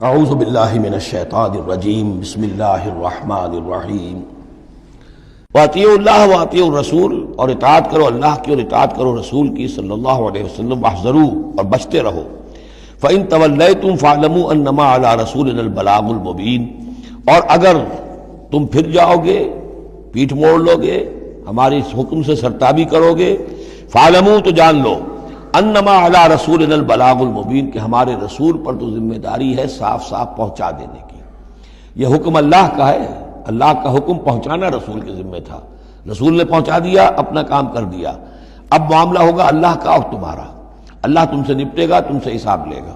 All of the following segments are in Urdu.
اعوذ باللہ من الشیطان الرجیم بسم اللہ الرحمن الرحیم واطیعوا اللہ واطیعوا الرسول، اور اطاعت کرو اللہ کی اور اطاعت کرو رسول کی صلی اللہ علیہ وسلم، واحذروا اور بچتے رہو۔ فإن تولیتم فاعلموا انما علی رسولنا البلاغ المبین، اور اگر تم پھر جاؤ گے، پیٹھ موڑ لو گے، ہمارے اس حکم سے سرتابی کرو گے، فاعلموا تو جان لو انما علی رسولنا البلاغ المبین، کہ ہمارے رسول پر تو ذمہ داری ہے صاف صاف پہنچا دینے کی۔ یہ حکم اللہ کا ہے، اللہ کا حکم پہنچانا رسول کے ذمہ تھا، رسول نے پہنچا دیا، اپنا کام کر دیا۔ اب معاملہ ہوگا اللہ کا اور تمہارا، اللہ تم سے نپٹے گا، تم سے حساب لے گا۔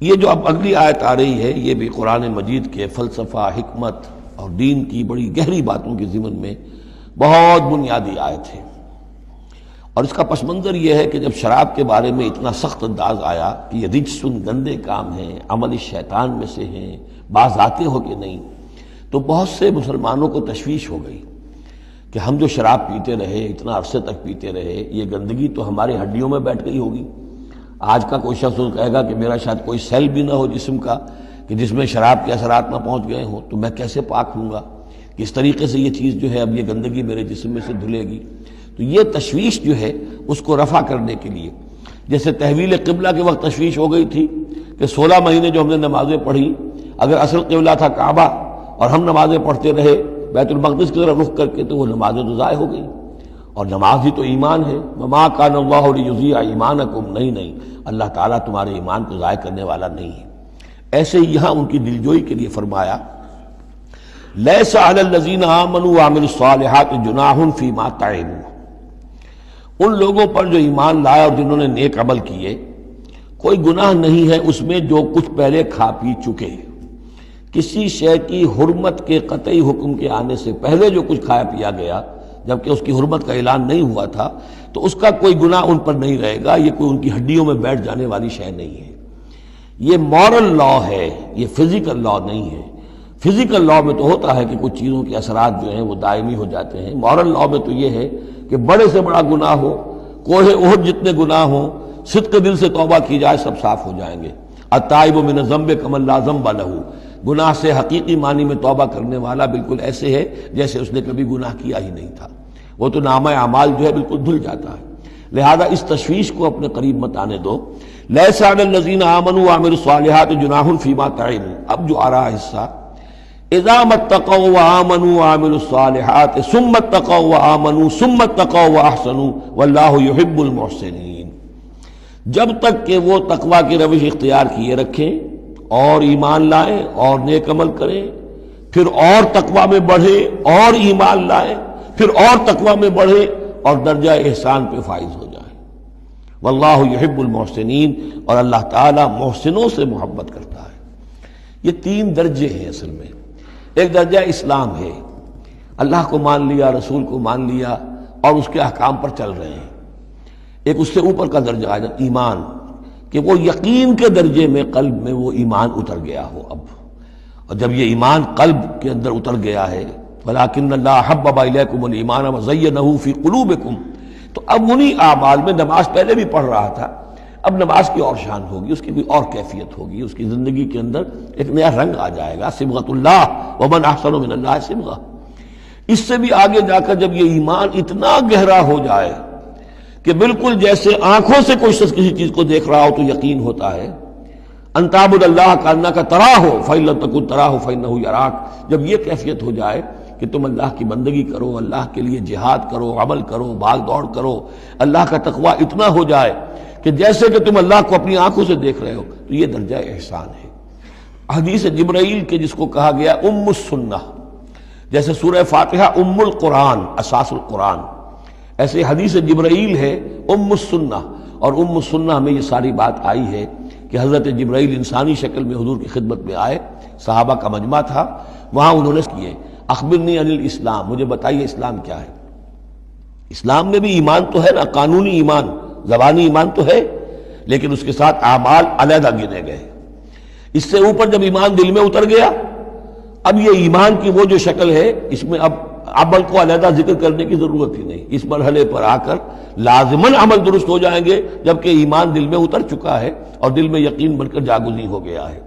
یہ جو اب اگلی آیت آ رہی ہے، یہ بھی قرآن مجید کے فلسفہ، حکمت اور دین کی بڑی گہری باتوں کے ضمن میں بہت بنیادی آیت ہے۔ اور اس کا پس منظر یہ ہے کہ جب شراب کے بارے میں اتنا سخت انداز آیا کہ یہ رجسن، گندے کام ہیں، عمل شیطان میں سے ہیں، باز آتے ہو کہ نہیں، تو بہت سے مسلمانوں کو تشویش ہو گئی کہ ہم جو شراب پیتے رہے، اتنا عرصے تک پیتے رہے، یہ گندگی تو ہماری ہڈیوں میں بیٹھ گئی ہوگی۔ آج کا کوئی شخص کہے گا کہ میرا شاید کوئی سیل بھی نہ ہو جسم کا کہ جس میں شراب کے اثرات نہ پہنچ گئے ہوں، تو میں کیسے پاک ہوں گا؟ کس طریقے سے یہ چیز جو ہے اب یہ گندگی میرے جسم میں سے دھلے گی؟ تو یہ تشویش جو ہے اس کو رفع کرنے کے لیے، جیسے تحویل قبلہ کے وقت تشویش ہو گئی تھی کہ 16 مہینے جو ہم نے نمازیں پڑھی، اگر اصل قبلہ تھا کعبہ اور ہم نمازیں پڑھتے رہے بیت المقدس کی طرف رخ کر کے، تو وہ نمازیں تو ضائع ہو گئی۔ اور نماز ہی تو ایمان ہے۔ وما کان اللہ لیضیع ایمانکم، نہیں اللہ تعالیٰ تمہارے ایمان کو ضائع کرنے والا نہیں ہے۔ ایسے ہی یہاں ان کی دلجوئی کے لیے فرمایا لیس علی الذین آمنوا وعملوا الصالحات جناح فیما طعموا، ان لوگوں پر جو ایمان لائے اور جنہوں نے نیک عمل کیے، کوئی گناہ نہیں ہے اس میں جو کچھ پہلے کھا پی چکے۔ کسی شے کی حرمت کے قطعی حکم کے آنے سے پہلے جو کچھ کھایا پیا گیا، جبکہ اس کی حرمت کا اعلان نہیں ہوا تھا، تو اس کا کوئی گناہ ان پر نہیں رہے گا۔ یہ کوئی ان کی ہڈیوں میں بیٹھ جانے والی شے نہیں ہے۔ یہ مورل لا ہے، یہ فزیکل لا نہیں ہے۔ فزیکل لا میں تو ہوتا ہے کہ کچھ چیزوں کے اثرات جو ہیں وہ دائمی ہو جاتے ہیں۔ مورل لا میں تو یہ ہے کہ بڑے سے بڑا گناہ ہو، کوہ احد جتنے گناہ ہوں، صدق دل سے توبہ کی جائے، سب صاف ہو جائیں گے۔ التائب من الذنب کمن لا ذنب لہ، گناہ سے حقیقی معنی میں توبہ کرنے والا بالکل ایسے ہے جیسے اس نے کبھی گناہ کیا ہی نہیں تھا۔ وہ تو نامہ اعمال جو ہے بالکل دھل جاتا ہے۔ لہذا اس تشویش کو اپنے قریب مت آنے دو۔ لیس علی الذین آمنوا وعملوا الصالحات جناح فیما طعموا، اب جو آ رہا حصہ، اذا اتقوا وآمنوا وعملوا الصالحات ثم اتقوا وآمنوا ثم اتقوا واحسنوا واللہ یحب المحسنین، جب تک کہ وہ تقوی کی روش اختیار کیے رکھیں اور ایمان لائیں اور نیک عمل کریں، پھر اور تقوی میں بڑھیں اور ایمان لائیں، پھر اور تقوی میں بڑھیں اور درجہ احسان پہ فائز ہو جائیں۔ واللہ یحب المحسنین، اور اللہ تعالی محسنوں سے محبت کرتا ہے۔ یہ 3 درجے ہیں اصل میں۔ ایک درجہ اسلام ہے، اللہ کو مان لیا، رسول کو مان لیا اور اس کے احکام پر چل رہے ہیں۔ ایک اس سے اوپر کا درجہ ہے ایمان، کہ وہ یقین کے درجے میں قلب میں وہ ایمان اتر گیا ہو اب۔ اور جب یہ ایمان قلب کے اندر اتر گیا ہے، وَلَٰكِنَّ اللَّهَ حَبَّبَ إِلَيْكُمُ الْإِيمَانَ وَزَيَّنَهُ فِي قُلُوبِكُمْ، تو اب انہی اعمال میں، نماز پہلے بھی پڑھ رہا تھا، اب نماز کی اور شان ہوگی، اس کی بھی اور کیفیت ہوگی، اس کی زندگی کے اندر ایک نیا رنگ آ جائے گا۔ صبغۃ اللہ ومن احسن من اللہ صبغہ۔ اس سے بھی آگے جا کر جب یہ ایمان اتنا گہرا ہو جائے کہ بالکل جیسے آنکھوں سے کوئی شخص کسی چیز کو دیکھ رہا ہو تو یقین ہوتا ہے، ان تعبد اللہ کانک تراہ فإن لم تکن تراہ فإنہ یراک، جب یہ کیفیت ہو جائے کہ تم اللہ کی بندگی کرو، اللہ کے لیے جہاد کرو، عمل کرو، بھاگ دوڑ کرو، اللہ کا تقویٰ اتنا ہو جائے کہ جیسے کہ تم اللہ کو اپنی آنکھوں سے دیکھ رہے ہو، تو یہ درجہ احسان ہے۔ حدیث جبرائیل کے جس کو کہا گیا ام السنہ، جیسے سورہ فاتحہ ام القرآن، اساس القرآن، ایسے حدیث جبرائیل ہے ام السنہ۔ اور ام السنہ میں یہ ساری بات آئی ہے کہ حضرت جبرائیل انسانی شکل میں حضور کی خدمت میں آئے، صحابہ کا مجمع تھا، وہاں انہوں نے کیے اخبرنی عن الاسلام، مجھے بتائیے اسلام کیا ہے۔ اسلام میں بھی ایمان تو ہے نا، قانونی ایمان، زبانی ایمان تو ہے، لیکن اس کے ساتھ اعمال علیحدہ گنے گئے۔ اس سے اوپر جب ایمان دل میں اتر گیا، اب یہ ایمان کی وہ جو شکل ہے، اس میں اب عمل کو علیحدہ ذکر کرنے کی ضرورت ہی نہیں۔ اس مرحلے پر آ کر لازماً عمل درست ہو جائیں گے، جبکہ ایمان دل میں اتر چکا ہے اور دل میں یقین بن کر جاگزی ہو گیا ہے۔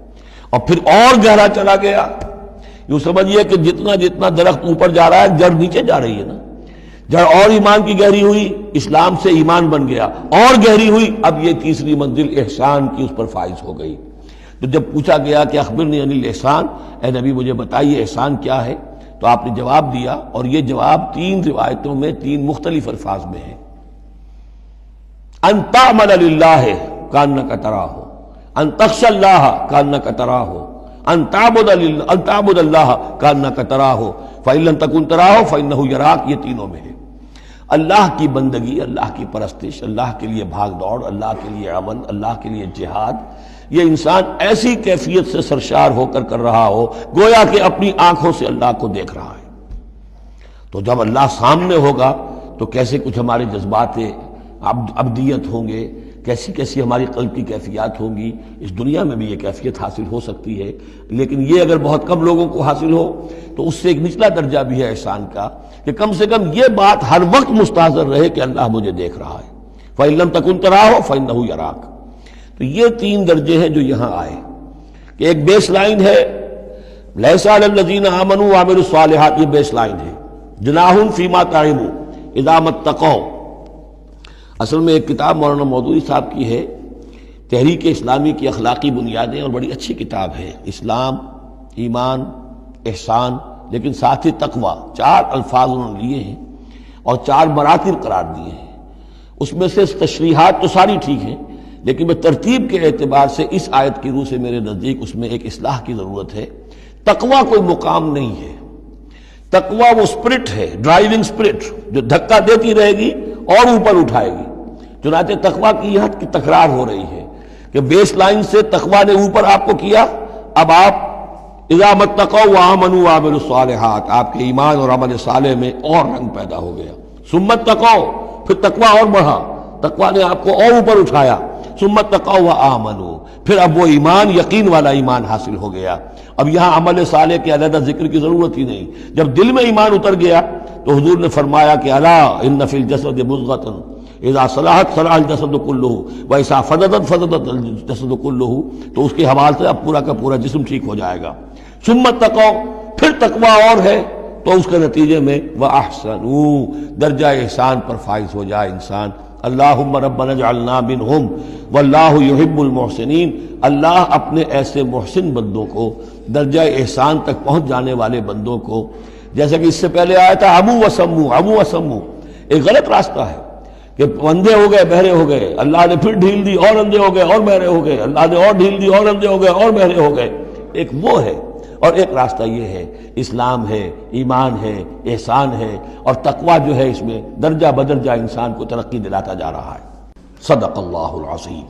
اور پھر اور گہرا چلا گیا. یوں سمجھیے کہ جتنا جتنا درخت اوپر جا رہا ہے جڑ نیچے جا رہی ہے نا. جڑ اور ایمان کی گہری ہوئی، اسلام سے ایمان بن گیا، اور گہری ہوئی، اب یہ تیسری منزل احسان کی اس پر فائز ہو گئی. تو جب پوچھا گیا کہ اخبرنی عن الاحسان، اے نبی مجھے بتائیے احسان کیا ہے، تو آپ نے جواب دیا، اور یہ جواب 3 روایتوں میں 3 مختلف الفاظ میں ہے. ان تعمل للہ کانک تراہ، ان تخشى اللہ کانک تراہ، ان تعبد اللہ کانک تراہ فإن لم تکن تراہ فإنہ یراک. یہ تینوں میں ہے. اللہ کی بندگی، اللہ کی پرستش، اللہ کے لیے بھاگ دوڑ، اللہ کے لیے عمل، اللہ کے لیے جہاد، یہ انسان ایسی کیفیت سے سرشار ہو کر رہا ہو گویا کہ اپنی آنکھوں سے اللہ کو دیکھ رہا ہے. تو جب اللہ سامنے ہوگا تو کیسے کچھ ہمارے جذبات عبدیت ہوں گے، کیسی کیسی ہماری قلب کی کیفیات ہوں گی. اس دنیا میں بھی یہ کیفیت حاصل ہو سکتی ہے، لیکن یہ اگر بہت کم لوگوں کو حاصل ہو تو اس سے ایک نچلا درجہ بھی ہے احسان کا، کہ کم سے کم یہ بات ہر وقت مستحضر رہے کہ اللہ مجھے دیکھ رہا ہے. فَإِن لَمْ تَكُن تَرَاهُ فَإِنَّهُ يَرَاكَ. تو یہ 3 درجے ہیں جو یہاں آئے، کہ ایک بیس لائن ہے لَيْسَ عَلَى الَّذِينَ آمَنُوا وَعَمِلُوا الصَّالِحَاتِ، یہ بیس لائن ہے. جُنَاحٌ فِيمَا طَعِمُوا إِذَا مَا اتَّقَوْا. اصل میں ایک کتاب مولانا مودودی صاحب کی ہے، تحریک اسلامی کی اخلاقی بنیادیں، اور بڑی اچھی کتاب ہے. اسلام، ایمان، احسان، لیکن ساتھ ہی تقوی، 4 الفاظ انہوں نے لیے ہیں اور 4 مراتب قرار دیے ہیں. اس میں سے تشریحات تو ساری ٹھیک ہیں، لیکن میں ترتیب کے اعتبار سے اس آیت کی روح سے میرے نزدیک اس میں ایک اصلاح کی ضرورت ہے. تقوی کوئی مقام نہیں ہے. تقوی وہ اسپرٹ ہے، ڈرائیونگ اسپرٹ، جو دھکا دیتی رہے گی اور اوپر اٹھائے گی. چنانچہ تقوی کی یہاں کی تکرار ہو رہی ہے کہ بیس لائن سے تقوی نے اوپر آپ کو کیا، اب آپ اذا ما اتقوا وآمنوا وعملوا الصالحات، آپ کے ایمان اور عمل صالح میں اور رنگ پیدا ہو گیا. ثم اتقوا، پھر تقوی اور بڑھا، تقوی نے آپ کو اور اوپر اٹھایا. ثم اتقوا وآمنوا، پھر اب وہ ایمان یقین والا ایمان حاصل ہو گیا. اب یہاں عمل صالح کے علیحدہ ذکر کی ضرورت ہی نہیں. جب دل میں ایمان اتر گیا تو حضور نے فرمایا کہ الا ان فی الجسد مضغۃ اذا صلحت صلح الجسد کلہ واذا فسدت فسد الجسد کلہ. تو اس کے حوالے سے اب پورا کا پورا جسم ٹھیک ہو جائے گا. ثم اتقوا، پھر تقوی اور ہے تو اس کے نتیجے میں وَأَحْسَنُوا، درجہ احسان پر فائز ہو جائے انسان. اللہم ربنا اجعلنا منہم واللہ یحب المحسنین. اللہ اپنے ایسے محسن بندوں کو، درجہ احسان تک پہنچ جانے والے بندوں کو، جیسا کہ اس سے پہلے آیا تھا عمو وسمو، ایک غلط راستہ ہے کہ اندھے ہو گئے بہرے ہو گئے، اللہ نے پھر ڈھیل دی اور اندھے ہو گئے اور بہرے ہو گئے، اللہ نے اور ڈھیل دی اور اندھے ہو گئے اور بہرے ہو گئے. ایک وہ ہے، اور ایک راستہ یہ ہے، اسلام ہے، ایمان ہے، احسان ہے، اور تقوی جو ہے اس میں درجہ بدرجہ انسان کو ترقی دلاتا جا رہا ہے. صدق اللہ العظیم.